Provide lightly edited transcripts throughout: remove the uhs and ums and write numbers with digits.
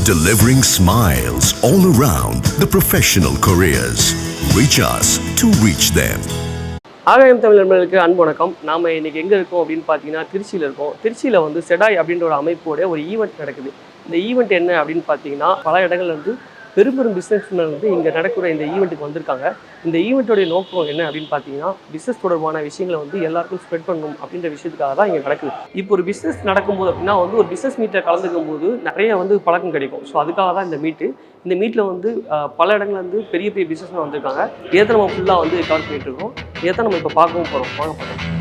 delivering smiles all around the professional careers. Reach us to reach them. ஆகாயம் தமிழ் நண்பர்களுக்கு அன்பு வணக்கம். நாம் இன்றைக்கி எங்கே இருக்கோம் அப்படின்னு பார்த்தீங்கன்னா திருச்சியில் இருக்கோம். திருச்சியில் வந்து செடாய் அப்படின்ற ஒரு அமைப்போட ஒரு ஈவெண்ட் நடக்குது. இந்த ஈவெண்ட் என்ன அப்படின்னு பார்த்தீங்கன்னா பல இடங்கள்ல வந்து பெரும் பிஸ்னஸ்மேன் வந்து இங்கே நடக்கிற இந்த ஈவெண்ட்டுக்கு வந்திருக்காங்க. இந்த ஈவெண்ட்டோடைய நோக்கம் என்ன அப்படின்னு பார்த்தீங்கன்னா பிஸ்னஸ் தொடர்பான விஷயங்களை வந்து எல்லாருக்கும் ஸ்ப்ரெட் பண்ணணும் அப்படின்ற விஷயத்துக்காக தான் இங்கே நடக்குது. இப்போ ஒரு பிஸ்னஸ் நடக்கும்போது அப்படின்னா வந்து ஒரு பிஸ்னஸ் மீட்டில் கலந்துக்கும் போது நிறைய வந்து பழக்கம் கிடைக்கும். ஸோ அதுக்காக தான் இந்த மீட்டு. இந்த மீட்டில் வந்து பல இடங்கள்ல வந்து பெரிய பெரிய பிஸ்னஸ்மேன் வந்திருக்காங்க. இதை நம்ம ஃபுல்லாக வந்து கவர் பண்ணிட்டு இருக்கோம். இதை தான் நம்ம இப்போ பார்க்கவும் போகிறோம். வாங்க பார்க்கலாம்.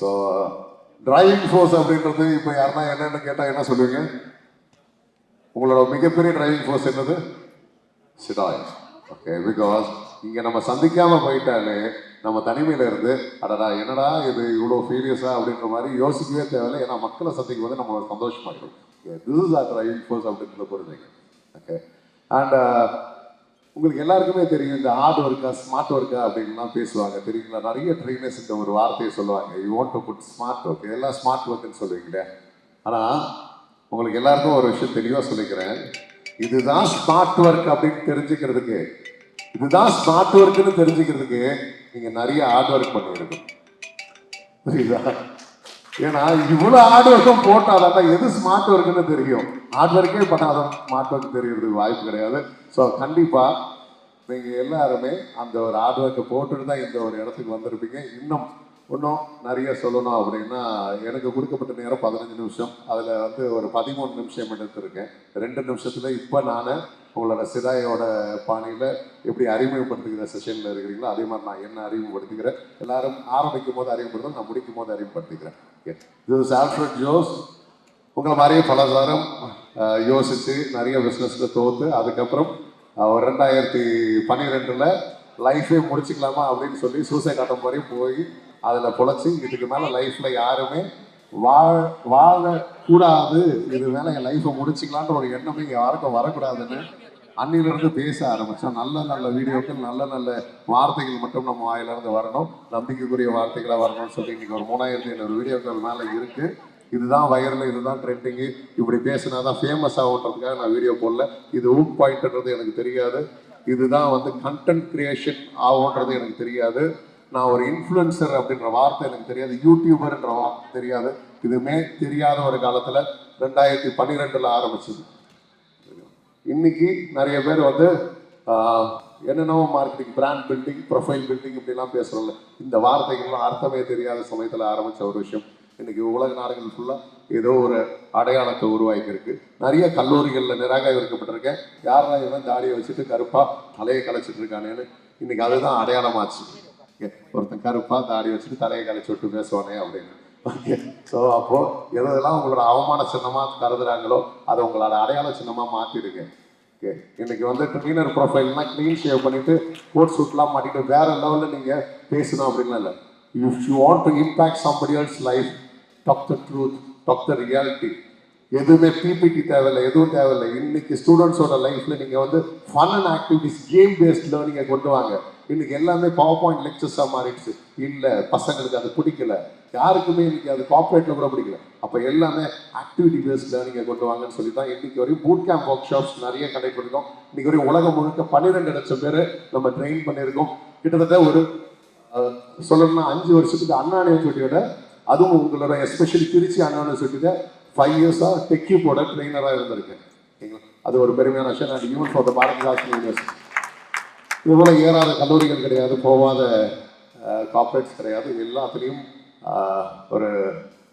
ஸோ டிரைவிங் ஃபோர்ஸ் அப்படின்றது இப்போ யாருன்னா என்னென்னு கேட்டால் என்ன சொல்லுவீங்க? உங்களோட மிகப்பெரிய டிரைவிங் ஃபோர்ஸ் என்னது? செடாய். ஓகே, பிகாஸ் இங்கே நம்ம சந்திக்காமல் போயிட்டாலே நம்ம தனிமையில் இருந்து அடடா என்னடா இது இவ்வளோ ஃபீரியஸாக அப்படின்ற மாதிரி யோசிக்கவே தேவையில்லை. ஏன்னா மக்களை சந்திக்கும் போது நம்ம சந்தோஷமாகிடும். This is our driving force அப்படின்றத புரிஞ்சுங்க. ஓகே, அண்ட் உங்களுக்கு எல்லாருக்குமே தெரியும் இந்த ஹார்ட் ஒர்க்கா ஸ்மார்ட் ஒர்க்கா அப்படின்லாம் பேசுவாங்க தெரியுங்களா? நிறைய ட்ரெயினர்ஸ் இந்த ஒரு வார்த்தையை சொல்லுவாங்க, you want to put smart work, எல்லாம் ஸ்மார்ட் ஒர்க்குன்னு சொல்லுவீங்களே. ஆனால் உங்களுக்கு எல்லாருக்கும் ஒரு விஷயம் தெளிவாக சொல்லிக்கிறேன், இதுதான் ஸ்மார்ட் ஒர்க் அப்படின்னு தெரிஞ்சுக்கிறதுக்கு, இதுதான் ஸ்மார்ட் ஒர்க்குன்னு தெரிஞ்சுக்கிறதுக்கு நீங்கள் நிறைய ஹார்ட் ஒர்க் பண்ணியிருக்கணும். புரியுதா? ஏன்னா இவ்வளோ ஹார்ட் ஒர்க்கும் போட்டாதான் எது ஸ்மார்ட் ஒர்க்குன்னு தெரியும். ஹார்ட் ஒர்க்கே பண்ணாதான் ஸ்மார்ட் ஒர்க் தெரியறதுக்கு வாய்ப்பு கிடையாது. ஸோ கண்டிப்பாக நீங்கள் எல்லாருமே அந்த ஒரு ஹார்ட் ஒர்க்கை போட்டுட்டு தான் இந்த ஒரு இடத்துக்கு வந்திருப்பீங்க. இன்னும் நிறைய சொல்லணும் அப்படின்னா எனக்கு கொடுக்கப்பட்ட நேரம் 15 நிமிஷம். அதில் வந்து ஒரு 13 நிமிஷம் எடுத்திருக்கேன். 2 நிமிஷத்தில் இப்போ நான் உங்களோட சிதாயோட பாணியில் எப்படி அறிமுகப்படுத்துகிற செஷனில் இருக்கிறீங்களோ அதே மாதிரி நான் என்ன அறிமுகப்படுத்திக்கிறேன். எல்லாரும் ஆரம்பிக்கும் போது அறிமுகப்படுத்தும், நான் முடிக்கும் போது அறிமுகப்படுத்திக்கிறேன். இது ஆல்ஃபிரட் ஜோஸ். உங்களை மாதிரியே பல வாரம் யோசித்து நிறைய பிஸ்னஸில் தோற்று அதுக்கப்புறம் ஒரு 2012 லைஃபே முடிச்சுக்கலாமா அப்படின்னு சொல்லி சூசைட் அட்டம் மாதிரி போய் அதில் பொழைச்சி இதுக்கு மேலே லைஃப்பில் யாருமே வாழக்கூடாது, இது மேலே என் லைஃப்பை முடிச்சுக்கலான்ற ஒரு எண்ணமே யாருக்கும் வரக்கூடாதுன்னு அன்னிலிருந்து பேச ஆரம்பித்தோம். நல்ல நல்ல வீடியோக்கள், நல்ல நல்ல வார்த்தைகள் மட்டும் நம்ம வாயிலிருந்து வரணும், நம்பிக்கைக்குரிய வார்த்தைகளாக வரணும்னு சொல்லி இன்றைக்கி ஒரு 3500 வீடியோக்கள் மேலே இருக்குது. இதுதான் வைரல், இதுதான் ட்ரெண்டிங்கு, இப்படி பேசினா தான் ஃபேமஸ் ஆகுன்றதுக்காக நான் வீடியோ போடல. இது ஊக் பாயிண்ட்ன்றது எனக்கு தெரியாது. இதுதான் வந்து கண்டென்ட் கிரியேஷன் ஆகுன்றது எனக்கு தெரியாது. நான் ஒரு இன்ஃப்ளூயன்சர் அப்படின்ற வார்த்தை எனக்கு தெரியாது, யூடியூபர்ன்ற வார்த்தை தெரியாது. இதுவுமே தெரியாத ஒரு காலத்தில் 2012 ஆரம்பிச்சது. இன்னைக்கு நிறைய பேர் வந்து என்னென்னவோ marketing, brand building, profile building இப்படிலாம் பேசுகிறோம்ல, இந்த வார்த்தைகள்லாம் அர்த்தமே தெரியாத சமயத்தில் ஆரம்பித்த ஒரு விஷயம் இன்னைக்கு உலக நாடுகள் ஃபுல்லாக ஏதோ ஒரு அடையாளத்தை உருவாக்கியிருக்கு. நிறைய கல்லூரிகளில் நிராகரிக்கப்பட்டிருக்கேன், யாரா இவன் தாடியை வச்சுட்டு கருப்பாக தலையை கலைச்சிட்டு இருக்கானேன்னு. இன்னைக்கு அதுதான் அடையாளமாச்சு. ஒருத்தன் கருப்பாக தாடி வச்சுட்டு தலையை கலைச்சி விட்டு பேசுவானே அப்படின்னு. ஓகே, ஸோ அப்போது எதெல்லாம் உங்களோட அவமான சின்னமாக கருதுறாங்களோ அதை உங்களோட அடையாள சின்னமாக மாற்றிடுங்க. ஓகே, இன்னைக்கு வந்து ட்ரெயினர் ப்ரொஃபைல்னா க்ளீன் ஷேவ் பண்ணிவிட்டு கோட் சூட்லாம் மாட்டிட்டு வேறு லெவலில் நீங்கள் பேசணும் அப்படின்லாம் இல்லை. If you want to impact somebody else life, talk the truth, talk the reality. எதுவுமே பிபிடி தேவையில்லை, எதுவும் தேவையில்லை. இன்னைக்கு ஸ்டூடெண்ட்ஸோட லைஃப்பில் நீங்கள் வந்து fun and activities, game based லேர்னிங்கை கொண்டு வாங்க. இன்னைக்கு எல்லாமே பவர் பாயிண்ட் லெக்சர்ஸாக மாறிடுச்சு. இல்லை, பசங்களுக்கு அது பிடிக்கல, யாருக்குமே இன்னைக்கு அது கார்பரேட்டில் கூட பிடிக்கல. அப்போ எல்லாமே ஆக்டிவிட்டி பேஸ்ட் லேர்னிங்கை கொண்டு வாங்கன்னு சொல்லி தான் இன்னைக்கு வரையும் பூட் கேம்ப் ஒர்க் ஷாப்ஸ் நிறைய கடைபிடிக்கும். இன்னைக்கு வரையும் உலகம் முழுக்க 12 லட்சம் பேர் நம்ம ட்ரெயின் பண்ணியிருக்கோம். கிட்டத்தட்ட ஒரு சொல்லணும்னா 5 வருஷத்துக்கு அண்ணா யூனிவர்சிட்டியோட, அதுவும் உங்களோட எஸ்பெஷலி திருச்சி அண்ணா யூனிவர்சிட்டியில 5 இயர்ஸாக டெக்கியூபோட ட்ரெயினராக இருந்திருக்கேன். சரிங்களா, அது ஒரு பெருமையான விஷயம். நான் even for the Bharat university. இதுபோல் ஏறாத கல்லூரிகள் கிடையாது, போகாத கார்ப்பரேட்ஸ் கிடையாது, எல்லாத்துலேயும் ஒரு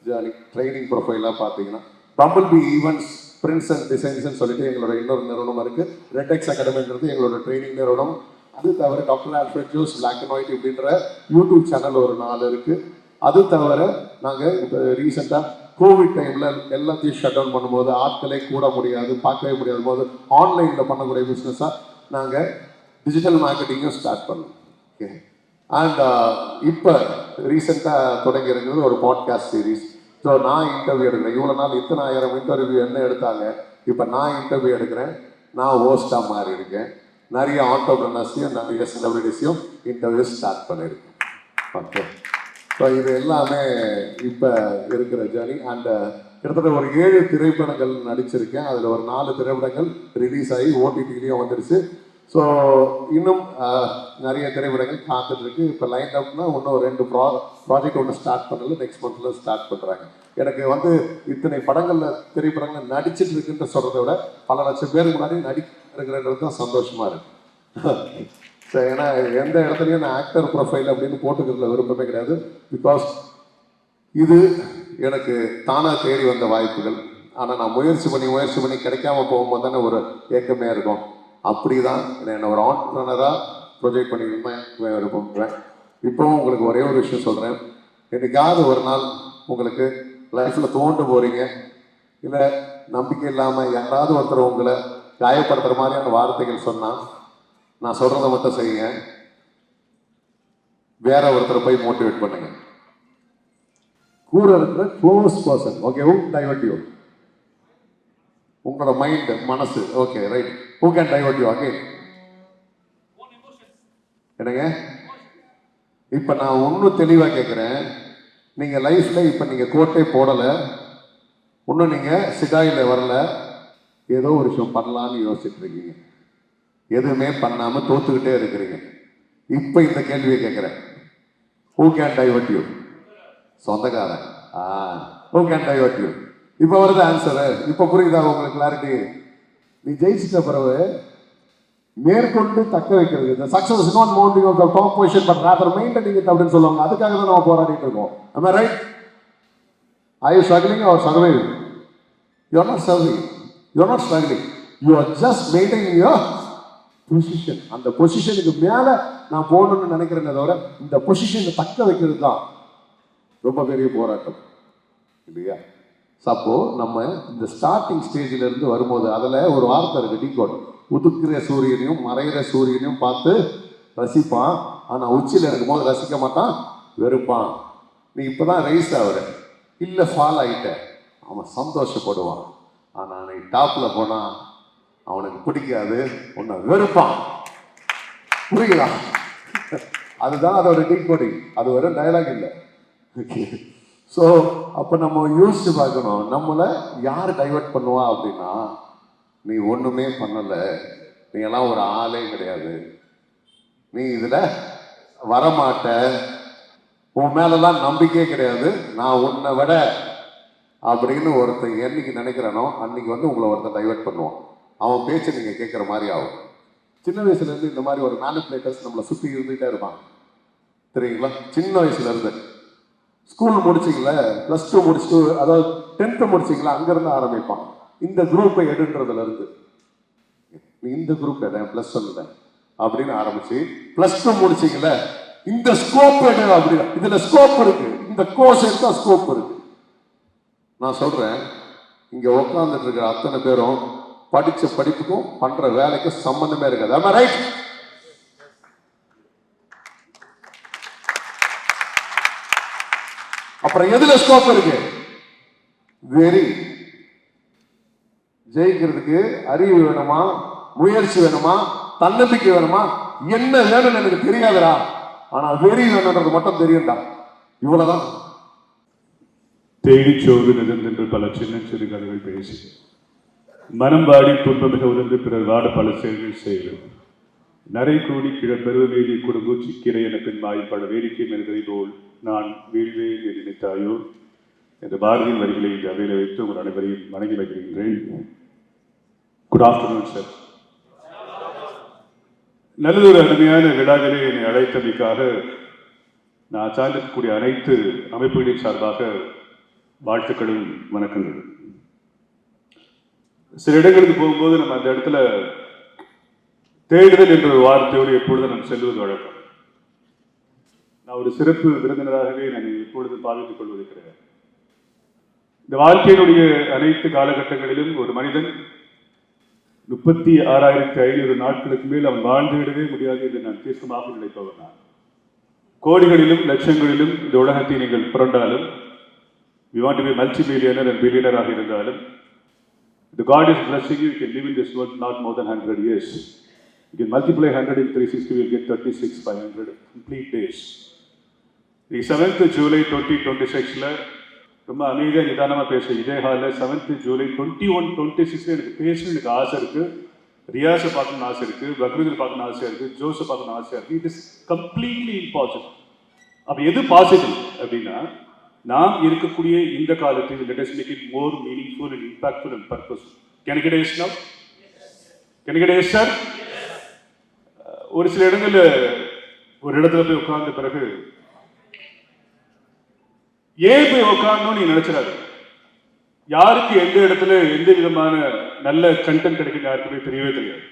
ஜேர்னி ட்ரைனிங் ப்ரொஃபைலாக பார்த்தீங்கன்னா bumble bee events prints and டிசைன்ஸ்னு சொல்லிட்டு எங்களோட இன்னொரு நிறுவனம் இருக்குது. ரெட்எக்ஸ் அகாடமின்றது எங்களோட ட்ரைனிங் நிறுவனம். அது தவிர doctor Alfred Jose black and white இப்படின்ற யூடியூப் சேனல் ஒரு 4 இருக்குது. அது தவிர நாங்கள் இப்போ ரீசெண்டாக கோவிட் டைமில் எல்லாத்தையும் ஷட் டவுன் பண்ணும்போது ஆட்களே கூட முடியாது, பார்க்கவே முடியாத போது ஆன்லைனில் பண்ணக்கூடிய பிஸ்னஸாக நாங்கள் டிஜிட்டல் மார்க்கெட்டிங்கும் ஸ்டார்ட் பண்ணோம். ஓகே. அண்ட் இப்போ ரீசெண்டாக தொடங்கி இருக்கிறது ஒரு பாட்காஸ்ட் சீரீஸ். ஸோ நான் இன்டர்வியூ எடுக்கிறேன். இவ்வளோ நாள் இத்தனை 1000 இன்டர்வியூ என்ன எடுத்தாங்க, இப்போ நான் இன்டர்வியூ எடுக்கிறேன். நான் ஹோஸ்டாக மாறி இருக்கேன். நிறைய ஆண்டர்பிரினர்ஸையும் நிறைய செலிபிரிட்டிஸையும் இன்டர்வியூ ஸ்டார்ட் பண்ணியிருக்கேன். ஓகே. ஸோ இது எல்லாமே இப்போ இருக்கிற ஜேர்னி. அண்ட் கிட்டத்தட்ட ஒரு 7 திரைப்படங்கள் நடிச்சிருக்கேன். அதில் ஒரு 4 திரைப்படங்கள் ரிலீஸ் ஆகி ஓடிடிலையும் வந்துடுச்சு. ஸோ இன்னும் நிறைய திரைப்படங்கள் காத்துட்ருக்கு. இப்போ லைன் அப்னா இன்னும் 2 ப்ராஜெக்ட் ஒன்று ஸ்டார்ட் பண்ணல, நெக்ஸ்ட் மந்த்தில் ஸ்டார்ட் பண்ணுறாங்க. எனக்கு வந்து இத்தனை படங்களில் திரைப்படங்கள் நடிச்சிட்டு இருக்குன்ற சொல்கிறத விட பல லட்சம் பேருக்கு முன்னாடி நடிக்கிறதுன்றது தான் சந்தோஷமாக இருக்குது. ஸோ ஏன்னா எந்த இடத்துலையும் நான் ஆக்டர் ப்ரொஃபைல் அப்படின்னு போட்டுக்கிறதுல விருப்பமே கிடையாது. பிகாஸ் இது எனக்கு தானாக தேடி வந்த வாய்ப்புகள். ஆனால் நான் முயற்சி பண்ணி கிடைக்காம போகும்போது தானே ஒரு ஏக்கமே இருக்கும். அப்படி தான் என்னை ஒரு ஆண்டர்பிரனராக ப்ரொஜெக்ட் பண்ணிக்கணுமே விருப்பப்படுறேன். இப்போவும் உங்களுக்கு ஒரே ஒரு விஷயம் சொல்கிறேன். என்னைக்காவது ஒரு நாள் உங்களுக்கு லைஃப்பில் தோண்டு போகிறீங்க, இல்லை நம்பிக்கை இல்லாமல் யாராவது ஒருத்தர் உங்களை காயப்படுத்துகிற மாதிரியான வார்த்தைகள் சொன்னால் நான் சொல்கிறத மட்டும் செய்யுங்க. வேற ஒருத்தரை போய் மோட்டிவேட் பண்ணுங்க. கூட இருக்கிற close person okay divert you. உங்களோட மைண்ட் மனசு okay right who can divert you again. என்னங்க இப்போ நான் ஒன்றும் தெளிவாக கேட்குறேன். நீங்கள் லைஃப்பில் இப்போ நீங்கள் கோட்டை போடலை, இன்னும் நீங்கள் சிகாயில் வரல, ஏதோ ஒரு விஷயம் பண்ணலான்னு யோசிச்சுட்டு இருக்கீங்க, எதுவுமே பண்ணாமல் தோத்துக்கிட்டே இருக்கிறீங்க. இப்போ இந்த கேள்வியை கேட்குறேன். Who can divert you? சொந்தக்காரன். Who can divert you? இப்போ வருது ஆன்சரு. இப்போ புரியுதா உங்களுக்கு கிளாரிட்டி? நீ ஜெயிச்சிட்ட பிறகு மேற்கொண்டு தக்க வைக்கிறது. இந்த success is not mounting of the top position but rather maintaining it அப்படின்னு சொல்லுவாங்க. அதுக்காக தான் நம்ம போராடிட்டு இருக்கோம். am I right? Are you struggling or surviving? You are not serving. You are not struggling. You are just maintaining your position. அந்த பொசிஷனுக்கு மேலே நான் போகணும்னு நினைக்கிறேன் தவிர இந்த பொசிஷனை தக்க வைக்கிறது தான் ரொம்ப பெரிய போராட்டம் இல்லையா? அப்போ நம்ம இந்த ஸ்டார்டிங் ஸ்டேஜில் இருந்து வரும்போது அதில் ஒரு வார்த்தை இருக்குது, டீகோட். உதுக்குற சூரியனையும் மறைகிற சூரியனையும் பார்த்து ரசிப்பான், ஆனால் உச்சியில் இருக்கும்போது ரசிக்க மாட்டான், வெறுப்பான். நீ இப்போ தான் ரைஸ் ஆகுற, இல்லை ஃபால் ஆகிட்ட, அவன் சந்தோஷப்படுவான். ஆனால் நீ டாப்பில் போனால் அவனுக்கு பிடிக்காது, உன்னை வெறுப்பான். புரியுதா? அதுதான் அதோட டீகோடிங். அது வெறும் டயலாக் இல்லை. ஸோ அப்போ நம்ம யோசிச்சு பார்க்கணும், நம்மளை யார் டைவர்ட் பண்ணுவா அப்படின்னா, நீ ஒன்றுமே பண்ணலை, நீ எல்லாம் ஒரு ஆளே கிடையாது, நீ இதில் வரமாட்ட, உன் மேலெல்லாம் நம்பிக்கையே கிடையாது, நான் உன்னை விட அப்படின்னு ஒருத்தர் என்னைக்கு நினைக்கிறானோ அன்னைக்கு வந்து உங்களை ஒருத்தர் டைவர்ட் பண்ணுவான். அவன் பேச்சை நீங்கள் கேட்குற மாதிரி ஆகும். சின்ன வயசுலேருந்து இந்த மாதிரி ஒரு மேனிப்புலேட்டர்ஸ் நம்மளை சுற்றி இருந்துகிட்டே இருப்பாங்க தெரியுங்களா? சின்ன வயசுலேருந்து ஸ்கூல் முடிச்சிங்கள, +2 முடிச்சுட்டு, அதாவது 10th முடிச்சிங்களா, அங்கேருந்து ஆரம்பிப்பான். இந்த குரூப்பை எடுன்றதுலேருந்து நீ இந்த குரூப் எடு +1 அப்படின்னு ஆரம்பிச்சு, +2 முடிச்சிங்கள, இந்த ஸ்கோப் எடு அப்படி, இதில் ஸ்கோப் இருக்கு, இந்த கோர்ஸ் எடுத்தா ஸ்கோப் இருக்கு. நான் சொல்கிறேன், இங்கே உட்காந்துட்டு இருக்கிற அத்தனை பேரும் படித்த படிப்புக்கும் பண்ணுற வேலைக்கும் சம்மந்தமே இருக்காது. ஆமா ரைட்? அப்புறம் எதுல ஸ்கோப் இருக்கு? வெரி. ஜெயிக்கிறதுக்கு அறிவு வேணுமா, முயற்சி வேணுமா, தன்னம்பிக்கை வேணுமா, என்ன வேணும்னு எனக்கு தெரியாதுடா, ஆனா வெறி வேணும்ன்றது மட்டும் தெரியும்டா. இவ்வளவுதான். தேடிச்சோறு நிகழ்ந்து பல சின்ன சிறு கதைகள் பேசி மனம் வாடி துன்பமிக உணர்ந்து பிறர் வாட பல செயல்கள் செய்யும் நரை கூடி கிழப்பெருவ மீதி குடும்பம் சிக்கிரை என பின் வாய்ப்பட வேடிக்கை மெருகை போல் நான் வீழ்வே என்று நினைத்தாயோ என்ற பாரதியின் வரிகளை இந்த அவையில் வைத்து உங்கள் அனைவரையும் வணங்கி வைக்கின்றேன். Good afternoon sir. நல்லதொரு அருமையான விழாக்களே என்னை அழைத்தமைக்காக நான் சார்ந்திருக்கக்கூடிய அனைத்து அமைப்புகளின் சார்பாக வாழ்த்துக்களும் வணக்கங்கள். சில இடங்களுக்கு போகும்போது நம்ம அந்த இடத்துல தேடுதல் என்ற ஒரு வார்த்தையோடு எப்பொழுதும் நம்ம செல்வது வழக்கம். நான் ஒரு சிறப்பு விருந்தினராகவே நான் எப்பொழுதும் பாவித்துக் கொள்வது கிடையாது. இந்த வாழ்க்கையினுடைய அனைத்து காலகட்டங்களிலும் ஒரு மனிதன் 36,500 நாட்களுக்கு மேல் அவன் வாழ்ந்துவிடவே முடியாது என்று நான் தீர்க்கமாக நினைப்பவர். நான் கோடிகளிலும் லட்சங்களிலும் இந்த உலகத்தை நீங்கள் புரண்டாலும், you want to be multi-millionaire and billionaire ஆக இருந்தாலும், the God is blessing you, you can live in this world not more than 100 years. You can multiply 100 in 360, you will get 36,500 complete days. The 7th July 2026ல ரொம்ப அமைதியாக நிதானமாக பேச இதே ஹாலில் 7th July 2126 எனக்கு பேசணும் எனக்கு ஆசை இருக்குது. ரியாஸை பார்க்கணும்னு ஆசை இருக்குது, பக்ரீதில் பார்க்கணும்னு ஆசையாக இருக்குது, ஜோஸை பார்க்கணும்னு ஆசையாக இருக்குது. It is completely impossible. அப்போ எது பாசிபிள் அப்படின்னா, நாம் இருக்கக்கூடிய இந்த காலத்தில் let us make it more meaningful and impactful and purposeful. Can you get a yes now? Can you get a yes sir? ஒரு சில இடங்களில் ஒரு இடத்துல போய் உட்கார்ந்த பிறகு ஏன் போய் உட்காரணும்னு நீ நினைச்சிடாது. யாருக்கு எந்த இடத்துல எந்த விதமான நல்ல கண்டென்ட் கிடைக்கும் யாருக்குமே தெரியவே தெரியாது.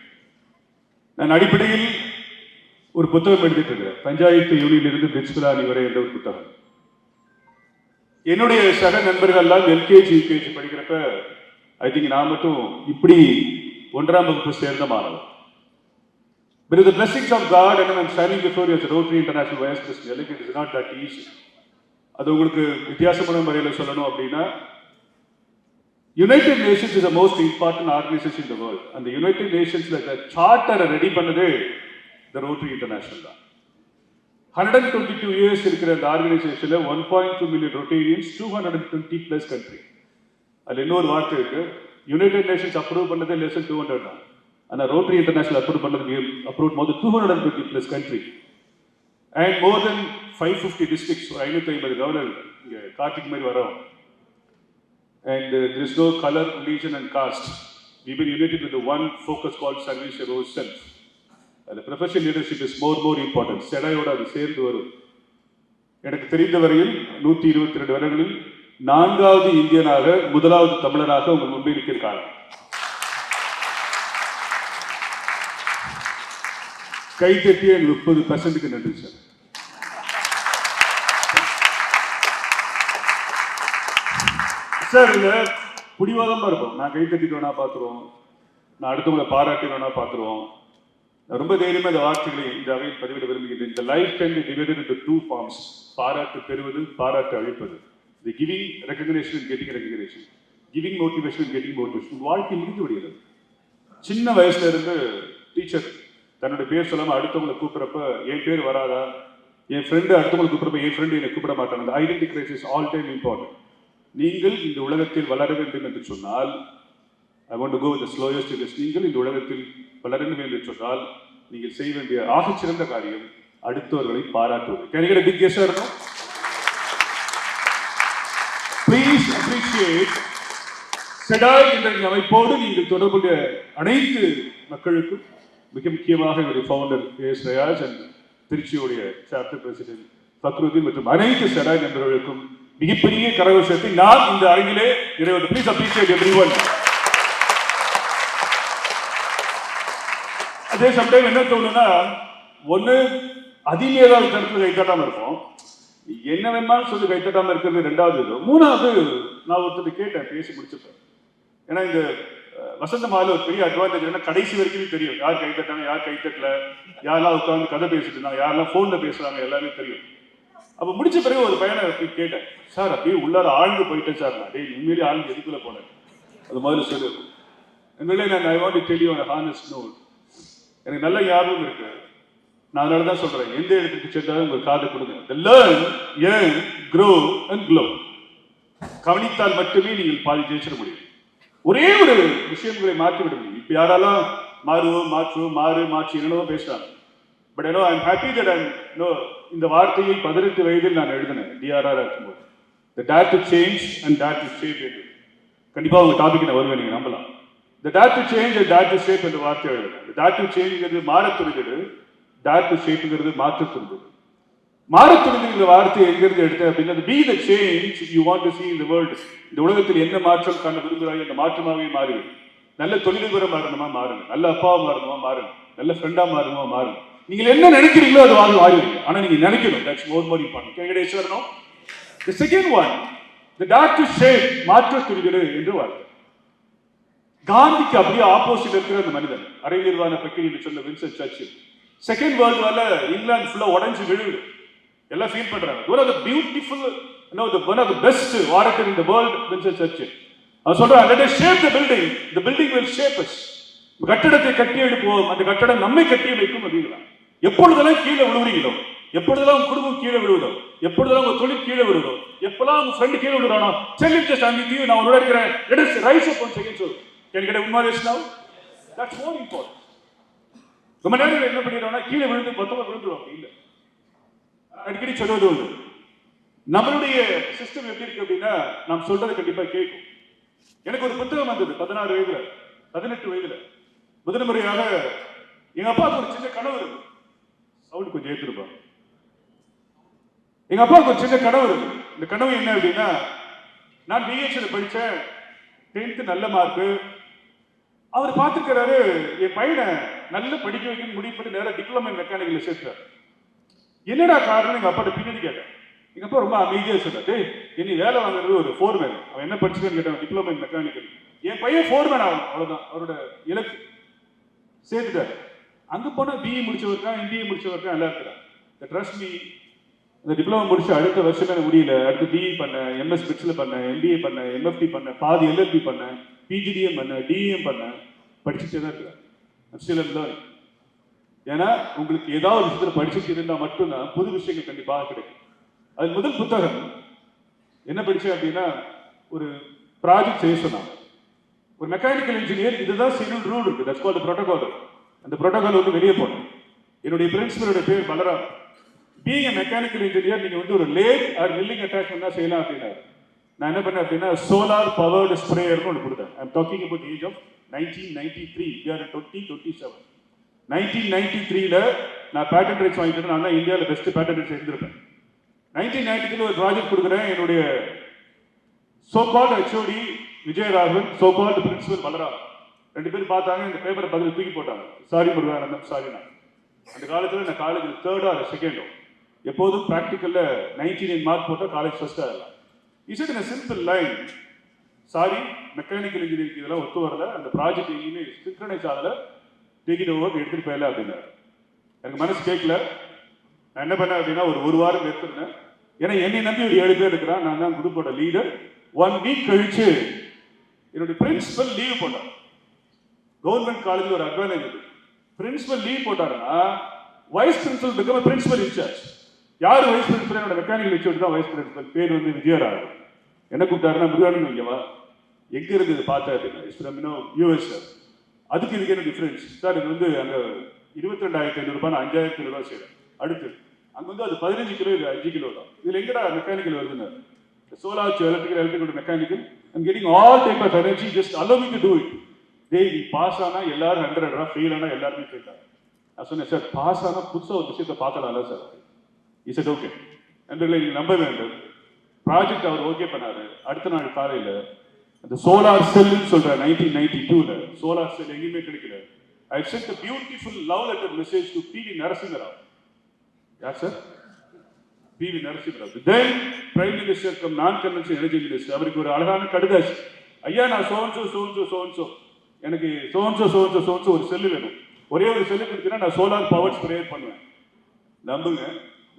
நான் அடிப்படையில் ஒரு புத்தகம் எழுதிட்டு இருக்கிறேன், பஞ்சாயத்து யூனியனிலிருந்து பிரிட்ஜ்பிலானி வரை என்ற ஒரு புத்தகம். என்னுடைய சக நண்பர்கள்லாம் எல்கேஜி யூகேஜி படிக்கிறப்ப ஐ திங்க் நான் மட்டும் இப்படி 1ஆம் வகுப்பு சேர்ந்த மாணவன். But with the blessings of God and I'm standing before you as a Rotary International Vice President, it is not that easy. அது உங்களுக்கு வித்தியாசமான முறையில் சொல்லணும் அப்படின்னா, United Nations is the most important organisation in the world. அந்த United நேஷன்ஸ்ல சார்ட்டரை ready பண்ணதே த rotary international தான். 122 years இருக்கிற அந்த ஆர்கனைசேஷன்ல 1.2 மில்லியன் ரொட்டேரியன்ஸ், 220+ கண்ட்ரி. அதுல இன்னொரு வார்த்தை இருக்கு, யுனைடெட் நேஷன்ஸ் அப்ரூவ் பண்ணதே less than 200 தான். ஆனா ரோட்டரி இன்டர்நேஷனல் அப்ரூவ் பண்ணது approve more than 220+ country and more than 550 districts. 550 governor இங்க கார்த்திக் மாதிரி வரோம். And there is no color, religion and caste. We've been united with the one focus called service above self. The professional leadership is more important. செடாயோட அது சேர்ந்து வரும். எனக்கு தெரிந்த வரையில் 122 வருடங்களில் 4வது இந்தியனாக, 1வது தமிழனாக உங்கள் முன்பே இருக்கிறாங்க. கைத்தட்டிய 30% நன்றி சார். சார் இல்ல புடிவாதமா இருக்கும். நான் கைத்தட்டிட்டு வேணா பார்த்துருவோம், நான் அடுத்தவங்களை பாராட்டி வேணா பார்த்துருவோம். நான் ரொம்ப தைரியமா இந்த வார்த்தைகளை இந்த அவையில் பதிவிட விரும்புகிறேன். இந்த life can be divided into 2 forms. பாராட்டு பெறுவது, பாராட்டு அளிப்பது. The giving recognition and getting recognition, giving motivation and getting motivation. வாழ்க்கை இருந்து விடுகிறது. சின்ன வயசுல இருந்து டீச்சர் தன்னோட பேர் சொல்லாம அடுத்தவங்களை கூப்பிட்றப்ப என் பேர் வராதா, என் ஃப்ரெண்டு அடுத்தவங்களை கூப்பிட்றப்ப என் ஃப்ரெண்டு என்னை கூப்பிட மாட்டாங்க. அந்த identity crisis all time important. நீங்கள் இந்த உலகத்தில் வளர வேண்டும் என்று சொன்னால், I want to go with the slowest this, நீங்கள் இந்த உலகத்தில் வளர வேண்டும் என்று சொன்னால் நீங்கள் செய்ய வேண்டிய ஆகச்சிறந்த காரியம் அடுத்தவர்களை பாராட்டுவது. Can you get a big yes sir? Please appreciate செடாய் என்ற அமைப்போடு நீங்கள் தொடர்புடைய அனைத்து மக்களுக்கும், மிக முக்கியமாக என்னுடைய ஃபவுண்டர் எஸ் ரயாஜ் அண்ட் திருச்சியுடைய சாப்டர் பிரசிடென்ட் ஃபக்ருதீன் மற்றும் அனைத்து செடாய் நண்பர்களுக்கும் மிகப்பெரிய கரகோஷத்தை நான் இந்த அரங்கிலே நிறைவேற்ற. Please appreciate everyone. அதே சம்டைம் என்ன தோணுன்னா, ஒன்று அதிமேதாவி கருத்துல கைத்தட்டாம இருக்கும், என்ன வேணாலும் சொல்லி கைத்தட்டாம இருக்கிறது 2வது. 3வது நான் ஒருத்தர் கேட்டேன் பேசி முடிச்சப்ப, ஏன்னா இந்த வசந்த மால ஒரு பெரிய அட்வான்டேஜ் என்ன, கடைசி வரைக்கும் தெரியும் யார் கைத்தட்டாங்க யார் கைத்தட்டல, யாரெல்லாம் உட்காந்து கதை பேசிட்டு இருந்தாங்க, யாரெல்லாம் போன்ல பேசுறாங்க, எல்லாமே தெரியும். அப்ப முடிச்ச பிறகு ஒரு பையனை கேட்டேன், சார் அப்படியே உள்ளார ஆழ்ந்து போயிட்டேன் சார். நான் டேய் உண்மையிலேயே ஆழ்ந்து எதுக்குள்ள போனேன் அது மாதிரி சொல்லு. உண்மையிலே நான் I want to tell you on honest note, எனக்கு நல்ல ஞாபகம் இருக்கு. நான் அதனால தான் சொல்றேன், எந்த இடத்துக்கு சென்றாலும் உங்க காதை கொடுங்க. The learn, yearn, grow and glow. கவனித்தால் மட்டுமே நீங்கள் பாதி ஜெயிச்சிட முடியும். ஒரே ஒரு விஷயங்களை மாற்றி விட முடியும். இப்ப யாரெல்லாம் மாற்றுவோம் மாற்றி என்னவோ பேசுறாங்க. But I am happy that I know இந்த வார்த்தையை 18 வயதில் நான் எழுதினேன் டிஆர்ஆர் இருக்கும்போது. The dare to change and dare to shape it. கண்டிப்பா உங்க டாபிக் நான் வருவேன், நீங்க நம்பலாம். The dare to change and dare to shape என்ற வார்த்தை எழுதுனேன். The dare to change மாற துணிந்தது, dare to shape மாற்ற துணிந்தது. மாறத்துணிந்த வார்த்தையை எங்கிருந்து எடுத்த அப்படின்னா be the change you want to see in the world. இந்த உலகத்தில் என்ன மாற்றம் காண விரும்புகிறாய் அந்த மாற்றமாகவே மாறுங்க. நல்ல தொழிலதிபரா மாறணுமா மாறுங்க, நல்ல அப்பாவா மாறணுமா மாறுங்க, நல்ல ஃப்ரெண்டா மாறணுமா மாறுங்க. நீங்கள் என்ன நினைக்கிறீங்களோ அது மாறுவீங்க. ஆனா நீங்க நினைக்கணும். That's more important. Can you say no? The second one, the dark to shape, மாற்ற துணிகள் என்று வார்த்தை. காந்திக்கு அப்படியே ஆப்போசிட் இருக்கிற அந்த மனிதன் அரை நிர்வாண பக்கிரி என்று சொன்ன வின்சென்ட் சர்ச்சில் செகண்ட் வேர்ல்டு வார்ல இங்கிலாந்து ஃபுல்லா உடைஞ்சு விழுது. எல்லாம் ஃபீல் பண்றாங்க. one of the beautiful, one of the best orator in the world, Vincent சர்ச்சில். அவர் சொல்றார், let us shape the building, the building will shape us. கட்டடத்தை கட்டி எழுப்புவோம், அந்த கட்டடம் நம்மை கட்டி வைக்கும் அப்படிங்கிறார். எப்பொழுதெல்லாம் கீழே விழுவுறீங்களோ, எப்பொழுதெல்லாம் உங்க குடும்பம் கீழே விழுவுதோ, எப்பொழுதெல்லாம் உங்க தொழில் கீழே விழுவுதோ, எப்பெல்லாம் உங்க ஃப்ரெண்ட் கீழே விழுறானோ, tell him just I'm with you, நான் உங்களோட இருக்கிறேன், let us rise up once again. சொல்லு. Can you get a admiration now? That's more important. ரொம்ப நேரம் என்ன பண்ணிடுறோம்னா கீழே விழுந்து மொத்தமாக விழுந்துருவாங்க. இல்லை, அடிக்கடி சொல்வது உண்டு. நம்மளுடைய சிஸ்டம் எப்படி இருக்கு அப்படின்னா நாம் சொல்றதை கண்டிப்பா கேட்கும். எனக்கு ஒரு புத்தகம் வந்தது 16 வயதுல 18 வயதுல முதல் முறையாக. எங்க அப்பாவுக்கு ஒரு சின்ன கனவு இருக்கு. சவுண்ட் கொஞ்சம் ஏற்றிருப்பாங்க. எங்க அப்பாவுக்கு ஒரு சின்ன கனவு இருக்கு. இந்த கனவு என்ன அப்படின்னா, நான் பிஹெச்ல படிச்சேன், 10th நல்ல மார்க்கு. அவர் பார்த்துக்கிறாரு, என் பையனை நல்ல படிக்க வைக்கணும்னு முடிவு பண்ணி நேரம் டிப்ளமோ மெக்கானிக்கல் சேர்த்தார். என்னடா காரணம் எங்க அப்பாட்ட பின்னாடி கேட்டேன். எங்க அப்பா ரொம்ப அமைதியா சொன்னாரு, இனி வேலை வாங்குறது ஒரு ஃபோர்மேன். அவன் என்ன படிச்சுன்னு கேட்டான், டிப்ளமோ மெக்கானிக்கல். என் பையன் ஃபோர்மேன் ஆகணும், அவ்வளவுதான் அவரோட இலக்கு. சேர்த்துட்டாரு. அங்க போனா பிஇ முடிச்சவருக்கா எம்பிஏ முடிச்சவருக்கா எல்லாம் இருக்கிறான். ட்ரஸ்ட் மீ, இந்த டிப்ளமோ முடிச்சு அடுத்த வருஷமே முடியல. அடுத்து பிஇ பண்ணேன், எம்எஸ் பிட்ஸ்ல பண்ணேன், எம்பிஏ பண்ணேன், எம்எஃப்டி பண்ணேன், பாதி எல்எல்பி பண்ணேன், பிஜிடிஎம் பண்ணேன், டிஎம் பண்ணேன். படிச்சுட்டே தான் இருக்கிறேன். ஏன்னா உங்களுக்கு ஏதாவது விஷயத்துல படிச்சுட்டு இருந்தா மட்டும்தான் புது விஷயங்கள் கண்டிப்பாக கிடைக்கும். அது முதல் புத்தகம் என்ன படிச்சேன் அப்படின்னா, ஒரு ப்ராஜெக்ட் செய்ய சொன்னாங்க. ஒரு மெக்கானிக்கல் இன்ஜினியர் இதுதான் சிவில் ரூல் இருக்கு, தட்ஸ் கால்ட் புரோட்டோகால். அந்த புரோட்டோகால் வந்து வெளியே போனேன். என்னுடைய பிரின்சிபலோட பேர் Balram. Being a mechanical engineer நீங்க வந்து ஒரு லேத் ஆர் மில்லிங் அட்டாச்மெண்ட் தான் செய்யலாம் அப்படின்னா, நான் என்ன பண்ணேன் அப்படின்னா சோலார் பவர்டு ஸ்ப்ரேயர்னு ஒன்று கொடுத்தேன். I am talking about age of 1993. we are in 2027. 1993ல நான் பேட்டன்ட் ரைட்ஸ் வாங்கிட்டு நான் தான் இந்தியாவில் பெஸ்ட் பேட்டன்ட் ரைட்ஸ் எடுத்திருப்பேன். 1993 ஒரு ப்ராஜெக்ட் கொடுக்குறேன். என்னுடைய so-called HOD Vijayaraghavan, so-called principal Balram, ரெண்டு பேரும் பார்த்தாங்க. இந்த பேப்பரை பதில் தூக்கி போட்டாங்க. Sorry Muruganandam, sorry. நான் அந்த காலத்தில் நான் காலேஜில் 3rd or 2nd. எப்போதும் ப்ராக்டிக்கல்ல 99 மார்க் போட்டால் காலேஜ் ஃபர்ஸ்ட் ஆகலாம். Is it in simple line, sorry mechanical engineering இதெல்லாம் ஒத்து வரல, அந்த ப்ராஜெக்ட் எங்கேயுமே சிங்க்ரனைஸ் ஆகல, டேக் இட் ஓவர், எடுத்துட்டு போயிடல அப்படின்னாரு. எனக்கு மனசு கேட்கல. நான் என்ன பண்ணேன் அப்படின்னா ஒரு வாரம் எடுத்துருந்தேன். ஏன்னா என்னை நம்பி ஒரு 7 பேர் இருக்கிறான், நான் தான் குரூப்போட லீடர். 1 வீக் கழிச்சு என்னுடைய பிரின்சிபல் லீவ் போட்டார். கவர்மெண்ட் காலேஜில் ஒரு அட்வான்டேஜ் இருக்கு, பிரின்சிபல் லீவ் போட்டாருன்னா vice principal become principal incharge. யார் வைஸ் பிரின்சிபல்? என்னோட மெக்கானிக்கல் இன்ஸ்டியூட் தான் வைஸ் பிரின்சிபல். பேர் வந்து விஜயராகவன். என்ன கூப்பிட்டாருன்னா, முருகானந்தம் இங்கவா, எங்க இருக்கு இது பார்த்தா அப்படின்னா யூஎஸ் சார். அதுக்கு இதுக்கு என்ன டிஃபரன்ஸ் சார்? இது வந்து அங்கே 22,500 ரூபாய், 5,500 ரூபாய் செய்யறேன். அடுத்து அங்கே வந்து அது 15 கிலோ, இது 5 கிலோ தான். இதில் எங்கடா மெக்கானிக்கல் வருதுன்னு, solar electrical mechanical, I'm getting all type of energy, just allow me to do it. டேய், நீ பாஸ் ஆனா எல்லாரும் 100, ஃபெயில் ஆனா எல்லாருமே போயிட்டாங்க. நான் சொன்னேன், சார் பாஸ் ஆனா புதுசாக ஒரு விஷயத்தை பார்க்கலாம்ல சார். Is it okay? நண்பர்களை நீங்கள் நம்ப வேண்டும். ப்ராஜெக்ட் அவர் ஓகே பண்ணாரு. அடுத்த நாள் காலையில் அந்த சோலார் செல்லுன்னு சொல்ற 1992ல சோலார் செல் எங்கேயுமே கிடைக்கல. I sent a beautiful love letter message to PV Narasimharao. யார் sir? PV Narasimharao. then prime minister cum non conventional energy minister. அவருக்கு ஒரு அழகான கடிதாச்சு. ஐயா, நான் சோன்சோ எனக்கு சோன்சோ ஒரு செல்லு வேணும். ஒரே ஒரு செல்லு கொடுத்தீங்கன்னா நான் சோலார் பவர் ஸ்ப்ரேயர் பண்ணுவேன். நம்புங்க,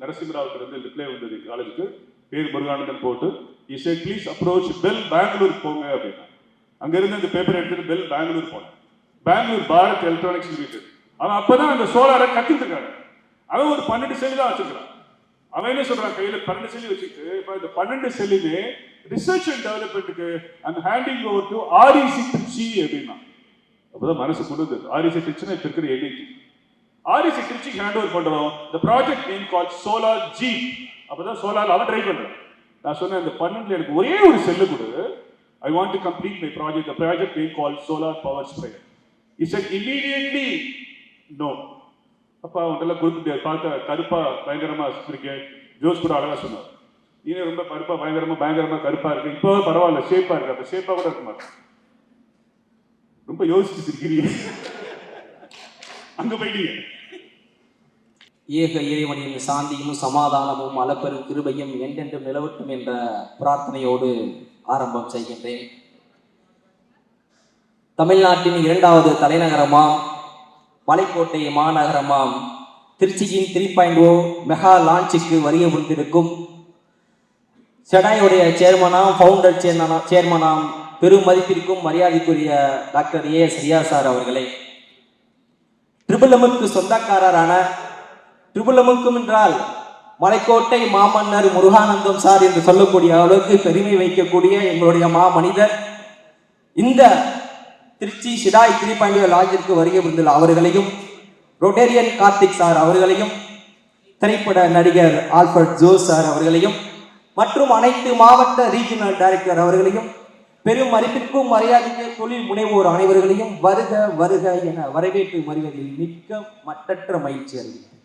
நரசிம்மராவுக்கு இருந்து ரிப்ளை வந்தது காலேஜுக்கு. பேர் முருகானந்தன் போட்டு, he said please approach BEL Bangalore போங்க அப்படின்னா. அங்க இருந்து அந்த பேப்பர் எடுத்துட்டு பெல் பெங்களூர் போனேன். Bangalore Bharat electronics limited. அவன் அப்பதான் அந்த சோலாரை கத்திட்டு இருக்காங்க. அவன் ஒரு 12 செல்லு தான் வச்சுக்கிறான். அவன் என்ன சொல்றான், கையில 12 செல்லு வச்சுட்டு இப்ப இந்த 12 செல்லுமே ரிசர்ச் அண்ட் டெவலப்மெண்ட்டுக்கு அந்த handing over to REC Trichy அப்படின்னா. அப்பதான் மனசு கொடுது. REC திருச்சினா இப்ப இருக்கிற எல்ஐடி. REC திருச்சிக்கு ஹேண்ட் ஓவர் பண்றோம். the project name called solar G. அப்பதான் சோலார் அவன் ட்ரை பண்றான். நான் சொன்னேன், இந்த 12 எனக்கு ஒரே ஒரு செல்லு கொடு. I want to complete my project. The project name called solar power sprayer. He said immediately no. அப்போ அவங்கள்ட்ட கொடுக்க முடியாது. பார்த்தா கருப்பா பயங்கரமா இருக்கேன். ஜோஸ் கூட அழகா சொன்னார், நீனே ரொம்ப கருப்பா பயங்கரமா கருப்பா இருக்கு. இப்போ பரவாயில்ல, ஷேப்பா இருக்கு. அப்ப ஷேப்பா கூட இருக்க மாட்டேன். ரொம்ப யோசிச்சு இருக்கிறீங்க, அங்க போயிட்டீங்க. ஏக இறைவனின் சாந்தியும் சமாதானமும் அளப்பெரும் கிருபையும் என்றென்றும் நிலவட்டும் என்ற பிரார்த்தனையோடு ஆரம்பம் செய்கின்றேன். தமிழ்நாட்டின் 2வது தலைநகரமாம் மலைக்கோட்டை மாநகரமாம் திருச்சியின் 3.0 மெகா லான்ச்சுக்கு வருகை புரிந்திருக்கும் செடாயுடைய சேர்மனாம் ஃபவுண்டர் சேர்மனாம் பெரும் மதிப்பிற்கும் மரியாதைக்குரிய டாக்டர் ஏஎஸ் ரியாஸ் சார் அவர்களை, ட்ரிபிள் எம்முக்கு சொந்தக்காரரான, ட்ரிபிள் எம்முக்கும் என்றால் மலைக்கோட்டை மாமன்னர் முருகானந்தம் சார் என்று சொல்லக்கூடிய அளவுக்கு பெருமை வைக்கக்கூடிய எங்களுடைய மாமனிதர், இந்த திருச்சி ஷெடாய் 3.0 லாட்ஜிற்கு வருகை புரிந்துள்ள அவர்களையும், ரொட்டேரியன் கார்த்திக் சார் அவர்களையும், திரைப்பட நடிகர் ஆல்பர்ட் ஜோஸ் சார் அவர்களையும் மற்றும் அனைத்து மாவட்ட ரீஜனல் டைரக்டர் அவர்களையும், பெரும் மதிப்பிற்கும் மரியாதைக்கு தொழில் முனைவோர் அனைவர்களையும் வருக வருக என வரவேற்று வருவதில் மிக்க மட்டற்ற மகிழ்ச்சி அடைகிறேன்.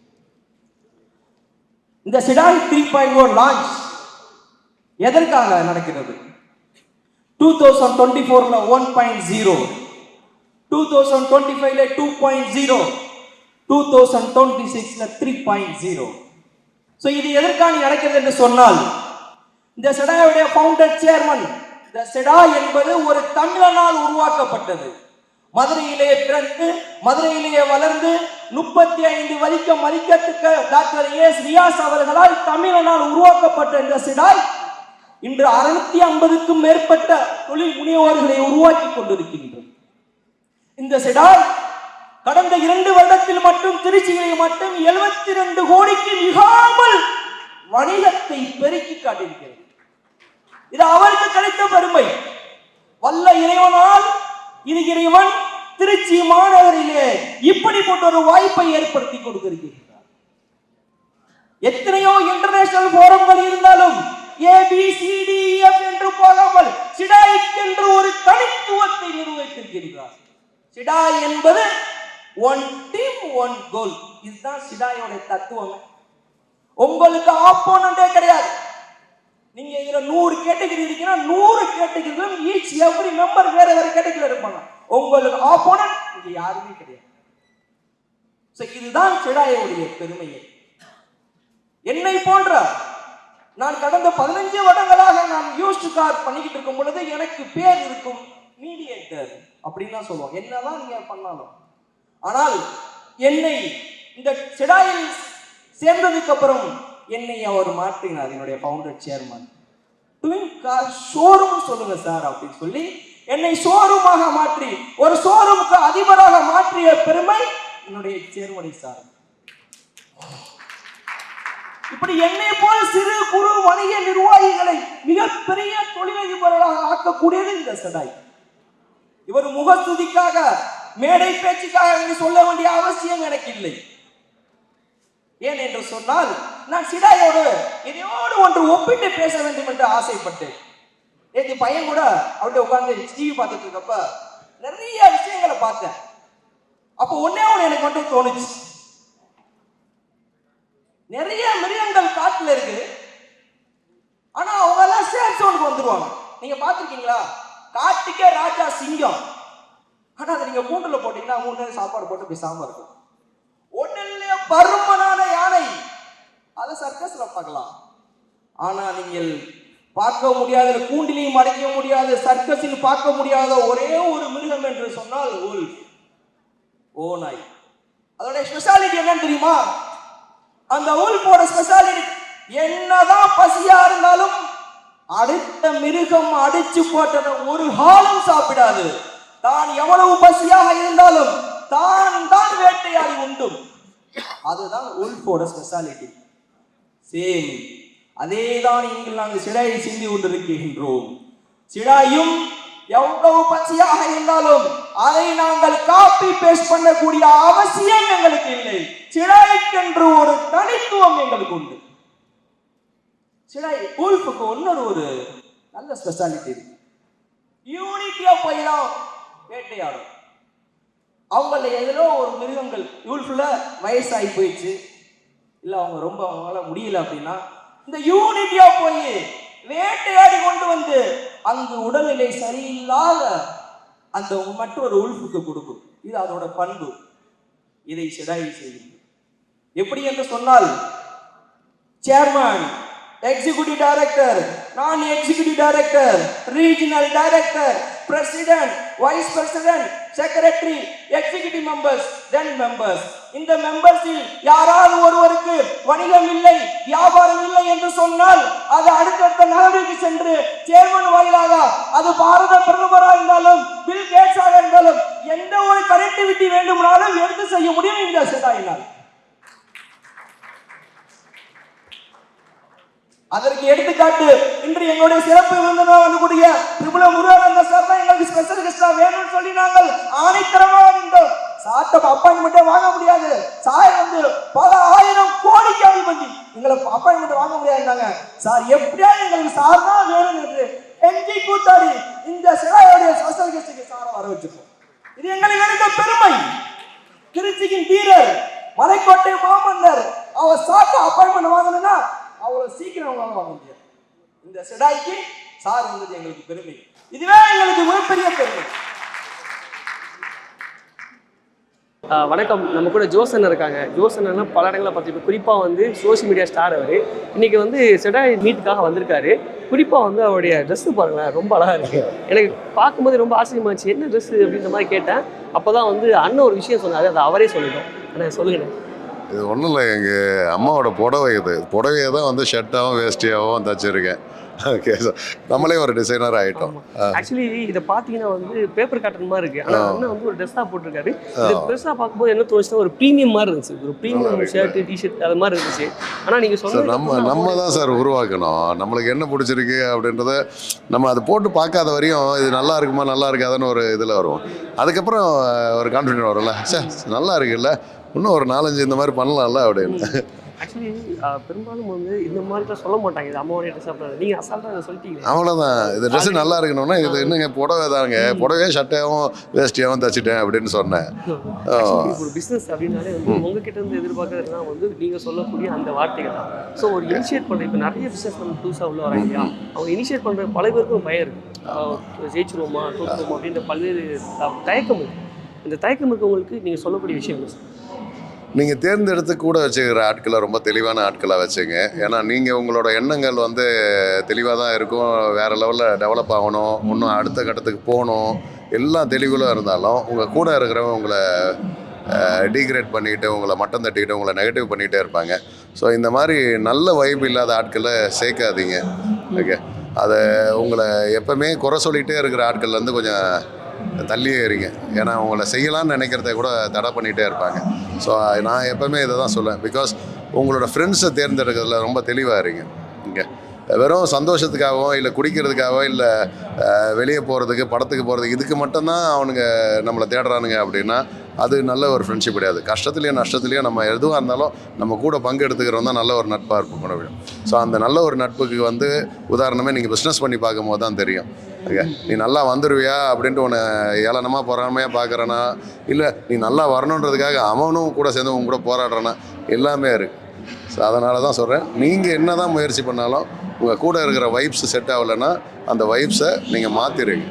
இந்த ஷெடாய் 3.0 லான்ச் எதற்காக நடக்கிறது? 2024ல 1.0, 2025ல 2.0, 2026ல 3.0. ஸோ இது எதற்காக நடக்கிறது என்று சொன்னால், இந்த ஷெடாயுடைய ஃபவுண்டர் சேர்மன், இந்த ஷெடாய் என்பது ஒரு தமிழனால் உருவாக்கப்பட்டது. மதுரையிலே பிறந்து மதுரையிலேயே வளர்ந்து 35 வரைக்கும் மதிக்கத்தக்க டாக்டர் ஏஎஸ் ரியாஸ் அவர்களால் தமிழனால் உருவாக்கப்பட்ட இந்த ஷெடாய் இன்று 650க்கும் மேற்பட்ட தொழில் முனைவோர்களை உருவாக்கி கொண்டிருக்கின்றது. இந்த ஷெடாய் கடந்த 2 வருடத்தில் மட்டும் திருச்சியிலே மட்டும் 72 கோடிக்கு மிகாமல் வணிகத்தை பெருக்கி காட்டியிருக்கிறது. இது அவருக்கு கிடைத்த பெருமை. வல்ல இறைவனால் இது இறைவன் திருச்சி மாநகரிலே இப்படிப்பட்ட ஒரு வாய்ப்பை ஏற்படுத்தி கொடுத்திருக்கிறார். எத்தனையோ இன்டர்நேஷனல் போரம்கள் இருந்தாலும் ABCDEF என்று போகாமல் ஷெடாய்க்கு என்று ஒரு தனித்துவத்தை நிறுவித்திருக்கிறார். ஷெடாய் என்பது ஒன் டீம் ஒன் கோல். இதுதான் ஷெடாயோட தத்துவம். உங்களுக்கு ஆப்போனண்டே கிடையாது. நீங்க இதுல 100 கேட்டகரி இருக்கீங்கன்னா 100 கேட்டகரிகளும் ஈச் எவ்ரி மெம்பர் வேற வேற கேட்டகரியில இருப்பாங்க. உங்களுக்கு ஆப்போனன்ட் இங்க யாருமே கிடையாது. சோ இதுதான் ஷெடாயோட பெருமையே. என்னை போன்ற நான் கடந்த 15 வருடங்களாக நான் யூஸ்ட் கார் பண்ணிக்கிட்டு இருக்கும் பொழுது எனக்கு பேர் இருக்கும் மீடியேட்டர் அப்படின்னு தான் சொல்லுவோம். என்னதான் நீங்க பண்ணாலும். ஆனால் என்னை இந்த ஷெடாயில் சேர்ந்ததுக்கு அப்புறம் என்னை அவர் மாற்றினார். என்னுடைய founder chairman, twin car showroom சொல்லுங்க சார் அப்படின்னு சொல்லி என்னை ஷோரூமாக மாற்றி ஒரு ஷோரூமுக்கு அதிபராக மாற்றிய பெருமை என்னுடைய சேர்மனை சார். இப்படி என்னை போல் சிறு குறு வணிக நிர்வாகிகளை மிகப்பெரிய தொழிலதிபர்களாக ஆக்கக்கூடியது இந்த ஷெடாய். இவர் முகஸ்துதிக்காக மேடை பேச்சுக்காக சொல்ல வேண்டிய அவசியம் எனக்கு இல்லை. ஏன் என்று சொன்னால், நான் ஷெடாயோடு இதையோடு ஒன்று ஒப்பிட்டு பேச வேண்டும் என்று ஆசைப்பட்டேன். நேற்று பையன் கூட அவர்கிட்ட உட்கார்ந்து டிவி பார்த்துட்டு இருக்கப்ப நிறைய விஷயங்களை பார்த்தேன். அப்போ ஒன்னே ஒன்று எனக்கு மட்டும் தோணுச்சு. நிறைய மிருகங்கள் காட்டுல இருக்கு, ஆனா அவங்க எல்லாம் சேஃப் ஜோனுக்கு வந்துருவாங்க. நீங்க பாத்துருக்கீங்களா? காட்டுக்கே ராஜா சிங்கம், ஆனா அதை நீங்க கூண்டுல போட்டீங்கன்னா 3 நேரம் சாப்பாடு போட்டு பேசாம இருக்கும். உடனே பருமனான யானை, அதை சர்க்கஸ்ல பார்க்கலாம். ஆனா நீங்கள் பார்க்க முடியாத, கூண்டிலையும் அடைக்க முடியாத, சர்க்கஸில் பார்க்க முடியாத ஒரே ஒரு மிருகம் என்று சொன்னால் ஓநாய். அதோட ஸ்பெஷாலிட்டி என்னன்னு தெரியுமா? அந்த உல்ஃபோட ஸ்பெஷாலிட்டி என்னதான் பசியா இருந்தாலும் அடுத்த மிருகம் அடிச்சு போட்டதை ஒரு காலம் சாப்பிடாது. தான் எவ்வளவு பசியாக இருந்தாலும் தான் வேட்டையாடி உண்டும். அதுதான் உல்ஃபோட ஸ்பெஷாலிட்டி. சேம் அதேதான் இங்கு நாங்கள் ஷெடாயை சிந்தி கொண்டிருக்கின்றோம். ஷெடாயும் எவ்வளவு பச்சையாக இருந்தாலும் அதை நாங்கள் காப்பி பேஸ்ட் பண்ணக்கூடிய அவசியம் எங்களுக்கு இல்லை. ஷெடாய்க்கென்று ஒரு தனித்துவம் எங்களுக்கு உண்டு. ஷெடாய் உல்ஃபுக்கு ஒரு நல்ல ஸ்பெஷாலிட்டி இருக்கு. யூனிட்டியா போயிடும் வேட்டையாடும். அவங்கள எதிரோ ஒரு மிருகங்கள் இவளுக்குள்ள வயசாகி போயிடுச்சு, இல்லை அவங்க ரொம்ப அவங்களால முடியல அப்படின்னா இந்த யூனிட்டியா போய் வேட்டையாடி கொண்டு வந்து அங்கு உடல்நிலை சரியில்லாத அந்த மற்றொரு உல்ஃபுக்கு கொடுக்கும். இது அதோட பண்பு. இதை செடாய் செய்கிறது. எப்படி என்று சொன்னால், சேர்மன், எக்ஸிக்யூட்டிவ் டைரக்டர், நான் executive director, regional director, president, vice president, secretary, executive members, then members. இந்த மெம்பர்ஸில் யாராவது ஒருவருக்கு வணிகம் இல்லை, வியாபாரம் இல்லை என்று சொன்னால் அது அடுத்தடுத்த நகருக்கு சென்று சேர்மன் வாயிலாக, அது பாரத பிரதமராக இருந்தாலும் பில் கேட்ஸாக இருந்தாலும் எந்த ஒரு கனெக்டிவிட்டி வேண்டுமானாலும் எடுத்து செய்ய முடியும் இந்த செடாயினால். அதற்கு எடுத்துக்காட்டு இன்று எங்களுடைய சிறப்பு விருந்தினர் வரக்கூடிய திரிபுர முருகானந்த சார் தான் எங்களுக்கு ஸ்பெஷல் கெஸ்டா வேணும்னு சொல்லி நாங்கள் ஆணைத்தரமாக இருந்தோம். சார்ட்ட அப்பாயின்மெண்ட்டே வாங்க முடியாது, சார் வந்து பல ஆயிரம் கோடிக்கு அமல் பண்ணி எங்களை அப்பாயின்மெண்ட் வாங்க முடியாதுனாங்க. சார் எப்படியாவது எங்களுக்கு சார் தான் வேணும் என்று எஞ்சி கூத்தாடி இந்த சிலையோடைய ஸ்பெஷல் கெஸ்டுக்கு சாரை வர வச்சிருக்கோம். இது எங்களுக்கு இருக்க பெருமை. திருச்சியின் வீரர், மலைக்கோட்டை மாமன்னர், அவர் சார்ட்ட அப்பாயின்மெண்ட் வாங்கணும்னா அவ்வளவு சீக்கிரம் அவங்களால வாங்க முடியாது. இந்த செடாய்க்கு சார் வந்தது எங்களுக்கு பெருமை. இதுவே எங்களுக்கு மிகப்பெரிய பெருமை. வணக்கம். நம்ம கூட ஜோசன் இருக்காங்க. ஜோசன் பல இடங்களில் பார்த்துருப்போம். குறிப்பாக வந்து சோஷியல் மீடியா ஸ்டார் அவர். இன்றைக்கி வந்து செடாய் மீட்டுக்காக வந்திருக்காரு. குறிப்பாக வந்து அவருடைய ட்ரெஸ்ஸு பாருங்களேன், ரொம்ப அழகாக இருக்குது. எனக்கு பார்க்கும்போது ரொம்ப ஆச்சரியமாச்சு, என்ன ட்ரெஸ்ஸு அப்படின்ற மாதிரி கேட்டேன். அப்போ தான் வந்து அண்ணன் ஒரு விஷயம் சொன்னார், அதை அவரே சொல்லிட்டோம். அண்ணா சொல்லுங்கண்ணே. இது ஒன்றும் இல்லை, எங்கள் அம்மாவோட புடவை. இது புடவையை தான் வந்து ஷர்ட்டாகவும் வேஸ்டியாகவும் தச்சிருக்கேன். ஓகே, நம்மளே ஒரு டிசைனர் ஆகிட்டோம். ஆக்சுவலி இதை பார்த்தீங்கன்னா வந்து பேப்பர் காட்டன் மாதிரி இருக்குது. ஆனால் அண்ணன் வந்து ஒரு ட்ரெஸ்ஸாக போட்டிருக்காரு. இது பெருசாக பார்க்கும்போது என்ன தோணுச்சுன்னா ஒரு ப்ரீமியம் மாதிரி இருந்துச்சு. ஒரு ப்ரீமியம் ஷர்ட்டு, டிஷர்ட் அது மாதிரி இருந்துச்சு. ஆனால் நீங்கள் சொன்ன நம்ம தான் சார் உருவாக்கணும். நம்மளுக்கு என்ன பிடிச்சிருக்கு அப்படின்றத நம்ம அதை போட்டு பார்க்காத வரையும் இது நல்லா இருக்குமா நல்லா இருக்காதுன்னு ஒரு இதில் வரும். அதுக்கப்புறம் ஒரு கான்ஃபிடென்ட் வரும்ல, சார் நல்லா இருக்குல்ல, இன்னும் ஒரு 4-5 இந்த மாதிரி பண்ணலாம்ல அப்படின்னு. ஆக்சுவலி பெரும்பாலும் வந்து இந்த மாதிரிலாம் சொல்ல மாட்டாங்க, இது அம்மாவோடைய ட்ரெஸ் அப்படின்னா. நீங்கள் அசால்ட்டாக அதை சொல்லிட்டீங்க. அவ்வளோதான். இது ட்ரெஸ்ஸு நல்லா இருக்கணும்னா இது என்னங்க புடவை தாங்க, புடவையே ஷர்ட்டையாகவும் வேஸ்டியாகவும் தச்சுட்டேன் அப்படின்னு சொன்னேன். ஒரு பிஸ்னஸ் அப்படின்னாலே வந்து உங்ககிட்ட இருந்து எதிர்பார்க்கறதுனா வந்து நீங்கள் சொல்லக்கூடிய அந்த வார்த்தைகள் தான். ஸோ ஒரு இனிஷியேட் பண்ணுற, இப்போ நிறைய பிஸ்னஸ் நம்ம புதுசாக உள்ள வராங்க இல்லையா, அவங்க இனிஷியேட் பண்ணுற பல பேருக்கும் பயம் இருக்குது. ஜெயிச்சிருவோமா தோற்றுருவோமா அப்படின்ற பல்வேறு தயக்கம் இருக்குது. இந்த தயக்கம் இருக்கவங்களுக்கு நீங்கள் சொல்லக்கூடிய விஷயம் என்ன? நீங்கள் தேர்ந்தெடுத்து கூட வச்சுக்கிற ஆட்களை ரொம்ப தெளிவான ஆட்களாக வச்சுங்க. ஏன்னா நீங்கள் உங்களோட எண்ணங்கள் வந்து தெளிவாக தான் இருக்கும். வேறு லெவலில் டெவலப் ஆகணும், இன்னும் அடுத்த கட்டத்துக்கு போகணும், எல்லாம் தெளிவுலாம் இருந்தாலும் உங்கள் கூட இருக்கிறவங்க உங்களை டீக்ரேட் பண்ணிக்கிட்டு, உங்களை மட்டம் தட்டிக்கிட்டு, உங்களை நெகட்டிவ் பண்ணிகிட்டே இருப்பாங்க. ஸோ இந்த மாதிரி நல்ல வைப் இல்லாத ஆட்களை சேர்க்காதீங்க. ஓகே, அதை உங்களை எப்போவுமே குறை சொல்லிகிட்டே இருக்கிற ஆட்கள்லேருந்து கொஞ்சம் தள்ளியே இருங்க. ஏன்னா உங்களை செய்யலாம்னு நினைக்கிறத கூட தடை பண்ணிகிட்டே இருப்பாங்க. ஸோ நான் எப்போவுமே இதை தான் சொல்லுவேன். பிகாஸ் உங்களோட ஃப்ரெண்ட்ஸை தேர்ந்தெடுக்கிறதுல ரொம்ப தெளிவாக இருங்க. இங்கே வெறும் சந்தோஷத்துக்காகவோ இல்லை குடிக்கிறதுக்காகவோ இல்லை வெளியே போகிறதுக்கு படத்துக்கு போகிறதுக்கு இதுக்கு மட்டும்தான் அவனுங்க நம்மளை தேடுறானுங்க அப்படின்னா அது நல்ல ஒரு ஃப்ரெண்ட்ஷிப் கிடையாது. கஷ்டத்துலேயும் நஷ்டத்துலேயும் நம்ம எதுவாக இருந்தாலும் நம்ம கூட பங்கு எடுத்துக்கிறோம் தான் நல்ல ஒரு நட்பாக இருக்கும் முடியும். ஸோ அந்த நல்ல ஒரு நட்புக்கு வந்து உதாரணமே நீங்கள் பிஸ்னஸ் பண்ணி பார்க்கும்போது தான் தெரியும். ஓகே, நீ நல்லா வந்துடுவியா அப்படின்ட்டு உன்னை ஏளனமாக பொறாமையாக பார்க்குறேன்னா, இல்லை நீ நல்லா வரணுன்றதுக்காக அவனும் கூட சேர்ந்து உங்க கூட போராடுறானா, எல்லாமே இருக்குது. ஸோ அதனால தான் சொல்கிறேன், நீங்கள் என்ன தான் முயற்சி பண்ணாலும் உங்கள் கூட இருக்கிற வைப்ஸ் செட் ஆகலைன்னா அந்த வைப்ஸை நீங்கள் மாற்றிடுங்க.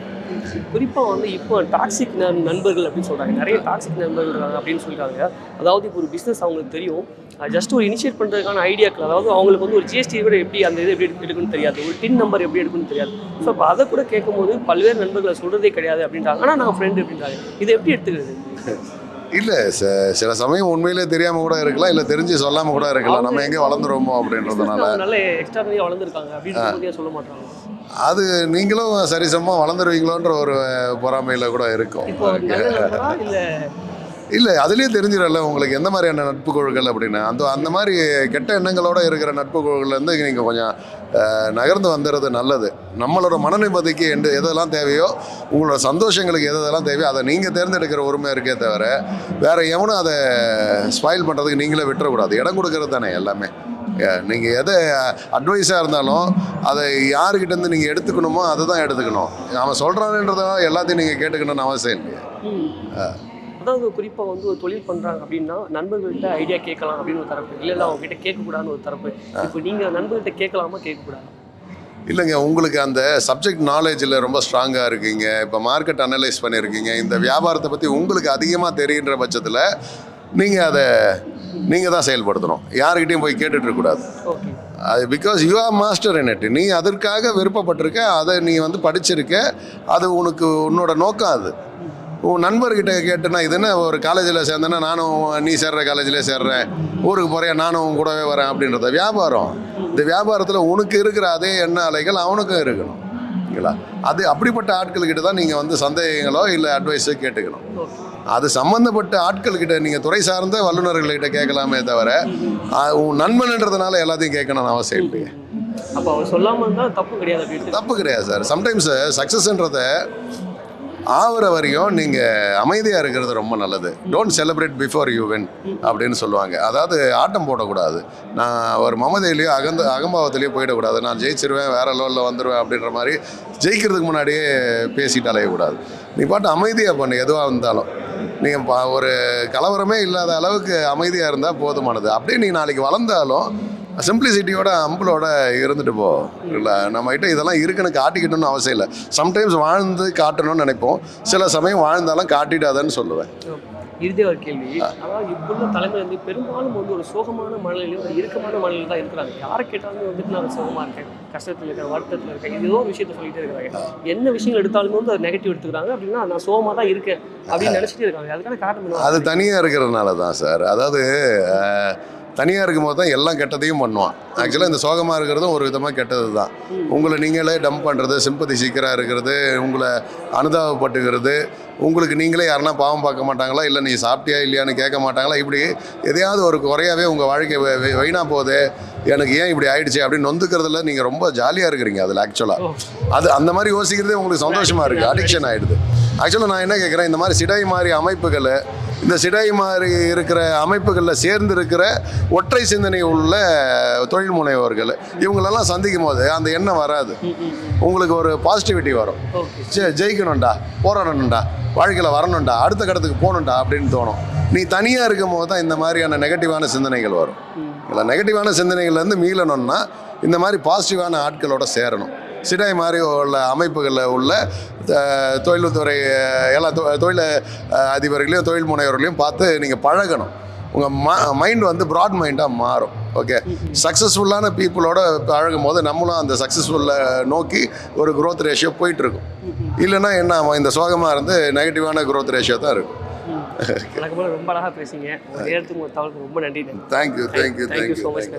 குறிப்பாக வந்து இப்போ டாக்ஸிக் நண்பர்கள் அப்படின்னு சொல்கிறாங்க, நிறைய டாக்ஸிக் நண்பர்கள் இருக்காங்க அப்படின்னு சொல்கிறாங்க. அதாவது இப்போ ஒரு பிஸ்னஸ் அவங்களுக்கு தெரியும், ஜஸ்ட் ஒரு இனிஷியேட் பண்ணுறதுக்கான ஐடியாக்கள், அதாவது அவங்களுக்கு வந்து ஒரு ஜிஎஸ்டி கூட எப்படி அந்த இது எப்படி எடுக்கணும்னு தெரியாது, ஒரு டின் நம்பர் எப்படி எடுக்கணும்னு தெரியாது. ஸோ இப்போ அதை கூட கேட்கும்போது பல்வேறு நண்பர்களை சொல்கிறதே கிடையாது அப்படின்றாங்க. ஆனால் நான் ஃப்ரெண்டு அப்படின்றாங்க. இதை எப்படி எடுத்துக்கிறது? இல்லை, சில சமயம் உண்மையிலே தெரியாமல் கூட இருக்கலாம், இல்லை தெரிஞ்சு சொல்லாமல் கூட இருக்கலாம். நம்ம எங்கே வளர்ந்துருவோமோ அப்படின்றதுனால நல்ல எக்ஸ்ட்ரானரியாக வளர்ந்துருக்காங்க அப்படின்னு சொல்ல மாட்டாங்க. அது நீங்களும் சரிசமமாக வளர்ந்துருவீங்களோன்ற ஒரு பொறாமையில் கூட இருக்கும். இல்லை, அதுலேயே தெரிஞ்சிடல உங்களுக்கு எந்த மாதிரியான நட்பு குழுக்கள் அப்படின்னு. அந்த மாதிரி கெட்ட எண்ணங்களோடு இருக்கிற நட்பு குழுக்கள்லேருந்து நீங்கள் கொஞ்சம் நகர்ந்து வந்துடுறது நல்லது. நம்மளோட மனநிம்மதிக்கு எதெல்லாம் தேவையோ, உங்களோட சந்தோஷங்களுக்கு எதெல்லாம் தேவையோ அதை நீங்கள் தேர்ந்தெடுக்கிற உரிமை இருக்கே தவிர வேறு எவனும் அதை ஸ்பாயில் பண்ணுறதுக்கு நீங்களே விட்டுறக்கூடாது. இடம் கொடுக்கறது தானே எல்லாமே. நீங்கள் எதை அட்வைஸாக இருந்தாலும் அதை யாருக்கிட்டேருந்து நீங்கள் எடுத்துக்கணுமோ அதை தான் எடுத்துக்கணும். அவன் சொல்கிறான்ன்றதால எல்லாத்தையும் நீங்கள் கேட்டுக்கணும்னு அவசியம் இல்லையா? அதாவது குறிப்பாக வந்து ஒரு தொழில் பண்ணுறாங்க அப்படின்னா நண்பர்கள்ட்ட ஐடியா கேட்கலாம் அப்படின்னு ஒரு தரப்பு, இல்லை அவங்க கிட்ட கேட்கக்கூடாதுன்னு ஒரு தரப்பு. இப்போ நீங்கள் நண்பர்கள்ட்ட கேட்கலாமா கேட்கக்கூடாது? இல்லைங்க, உங்களுக்கு அந்த சப்ஜெக்ட் நாலேஜில் ரொம்ப ஸ்ட்ராங்காக இருக்கீங்க, இப்போ மார்க்கெட் அனலைஸ் பண்ணியிருக்கீங்க, இந்த வியாபாரத்தை பற்றி உங்களுக்கு அதிகமாக தெரிகின்ற பட்சத்தில் நீங்கள் தான் செயல்படுத்தணும். யாருக்கிட்டையும் போய் கேட்டுட்டு இருக்கக்கூடாது. ஓகே. அது because you are master in it. நீ அதற்காக விருப்பப்பட்டிருக்க, அதை நீ வந்து படிச்சிருக்க, அது உன்னோட நோக்கம். அது உன் நண்பர்கிட்ட கேட்டுனா இது என்ன ஒரு காலேஜில் சேர்ந்தேன்னா நானும் நீ சேர்ற காலேஜில் சேர்றேன், ஊருக்கு போகிறேன் நானும் உன் கூடவே வரேன் அப்படின்றத வியாபாரம். இந்த வியாபாரத்தில் உனக்கு இருக்கிற அதே எண்ண அலைகள் அவனுக்கும் இருக்கணும். ஓகேங்களா? அது அப்படிப்பட்ட ஆட்கள்கிட்ட தான் நீங்கள் வந்து சந்தேகங்களோ இல்லை அட்வைஸோ கேட்டுக்கணும். அது சம்மந்தப்பட்ட ஆட்கள்கிட்ட நீங்கள் துறை சார்ந்த வல்லுநர்கள்கிட்ட கேட்கலாமே தவிர உன் நண்பன்ன்றதுனால எல்லாத்தையும் கேட்கணும்னு அவசியம் இல்லையே. அப்போ அவர் சொல்லாமல் இருந்தால் தப்பு கிடையாது. தப்பு கிடையாது சார். சம்டைம்ஸ் சக்ஸஸ்ன்றத ஆகிற வரையும் நீங்கள் அமைதியாக இருக்கிறது ரொம்ப நல்லது. Don't celebrate before you win அப்படின்னு சொல்லுவாங்க. அதாவது ஆட்டம் போடக்கூடாது. நான் ஒரு மமதையிலையோ அகம்பாவத்திலையோ போயிடக்கூடாது. நான் ஜெயிச்சிருவேன், வேற லெவலில் வந்துடுவேன் அப்படின்ற மாதிரி ஜெயிக்கிறதுக்கு முன்னாடியே பேசிட்டு அலையக்கூடாது. நீ பாட்டு அமைதியாக பண்ணு. எதுவாக இருந்தாலும் நீங்கள் ஒரு கலவரமே இல்லாத அளவுக்கு அமைதியாக இருந்தால் போதுமானது. அப்படியே நீ நாளைக்கு வளர்ந்தாலும் சிம்பிளிசிட்டியோட அம்பளோட இருந்துட்டு போ. இல்லை நம்மகிட்ட இதெல்லாம் இருக்குன்னு காட்டிக்கிட்டோன்னு அவசியம் இல்லை. சம்டைம்ஸ் வாழ்ந்து காட்டணும்னு நினைப்போம், சில சமயம் வாழ்ந்தாலும் காட்டிடாதன்னு சொல்லுவேன். இறுதி ஒரு கேள்வி, அதாவது இப்புள்ள தலைமை வந்து பெரும்பாலும் வந்து ஒரு சோகமான மனநிலையும் ஒரு இறுக்கமான மனநிலையில் தான் இருக்கிறாங்க. யாரை கேட்டாலுமே வந்துட்டு நான் சோகமாக இருக்கேன், கஷ்டத்தில் இருக்கேன், வருத்தத்தில் இருக்கேன், ஏதோ ஒரு விஷயத்த சொல்லிகிட்டே இருக்கிறாங்க. என்ன விஷயங்கள் எடுத்தாலுமே வந்து அது நெகட்டிவ் எடுத்துக்கிறாங்க. அப்படின்னா நான் சோகமாக தான் இருக்கேன் அப்படின்னு நினச்சிட்டே இருக்காங்க. அதுக்கான காரணம் அது தனியாக இருக்கிறதுனால தான் சார். அதாவது தனியாக இருக்கும்போது தான் எல்லாம் கெட்டதையும் பண்ணுவான். ஆக்சுவலாக இந்த சோகமாக இருக்கிறதும் ஒரு விதமாக கெட்டது தான். உங்களை நீங்களே டம்ப் பண்ணுறது, சிம்பதி சீக்கிரம் இருக்கிறது, உங்களை அனுதாபப்பட்டுக்கிறது, உங்களுக்கு நீங்களே யாருன்னா பாவம் பார்க்க மாட்டாங்களா, இல்லை நீ சாப்பிட்டியா இல்லையான்னு கேட்க மாட்டாங்களா, இப்படி எதையாவது ஒரு குறையாவே உங்கள் வாழ்க்கை வீணாக போகுது, எனக்கு ஏன் இப்படி ஆயிடுச்சு அப்படின்னு நொந்துக்கிறதுல நீங்கள் ரொம்ப ஜாலியாக இருக்கிறீங்க. அதில் ஆக்சுவலாக அது அந்த மாதிரி யோசிக்கிறதே உங்களுக்கு சந்தோஷமாக இருக்குது. அடிக்ஷன் ஆகிடுது. ஆக்சுவலாக நான் என்ன கேட்குறேன், இந்த மாதிரி சிடாய் மாதிரி அமைப்புகள், இந்த சிடாய் மாதிரி இருக்கிற அமைப்புகளில் சேர்ந்து இருக்கிற ஒற்றை சிந்தனை உள்ள தொழில் முனைவோர்கள் இவங்களெல்லாம் சந்திக்கும் போது அந்த எண்ணம் வராது. உங்களுக்கு ஒரு பாசிட்டிவிட்டி வரும். சரி, ஜெயிக்கணும்டா, போராடணும்டா, வாழ்க்கையில் வரணும்டா, அடுத்த கட்டத்துக்கு போகணும்டா அப்படின்னு தோணும். நீ தனியாக இருக்கும் போது தான் இந்த மாதிரியான நெகட்டிவான சிந்தனைகள் வரும். இல்லை, நெகட்டிவான சிந்தனைகள்லேருந்து மீளணும்னா இந்த மாதிரி பாசிட்டிவான ஆட்களோட சேரணும். சிடாய் மாதிரி உள்ள அமைப்புகளில் உள்ள தொழில்துறை எல்லா தொழில் அதிபர்களையும் தொழில் முனைவர்களையும் பார்த்து நீங்கள் பழகணும். உங்கள் மைண்ட் வந்து ப்ராட் மைண்டாக மாறும். ஓகே, சக்ஸஸ்ஃபுல்லான பீப்புளோட பழகும் போது நம்மளும் அந்த சக்ஸஸ்ஃபுல்லை நோக்கி ஒரு க்ரோத் ரேஷியோ போயிட்டுருக்கும். இல்லைன்னா என்ன, இந்த சோகமாக இருந்து நெகட்டிவான க்ரோத் ரேஷியோ தான் இருக்கும். ரொம்ப அழகாக பேசிங்க. நேரத்துக்கு ஒரு தகவலுக்கு ரொம்ப நன்றி. Thank you so much.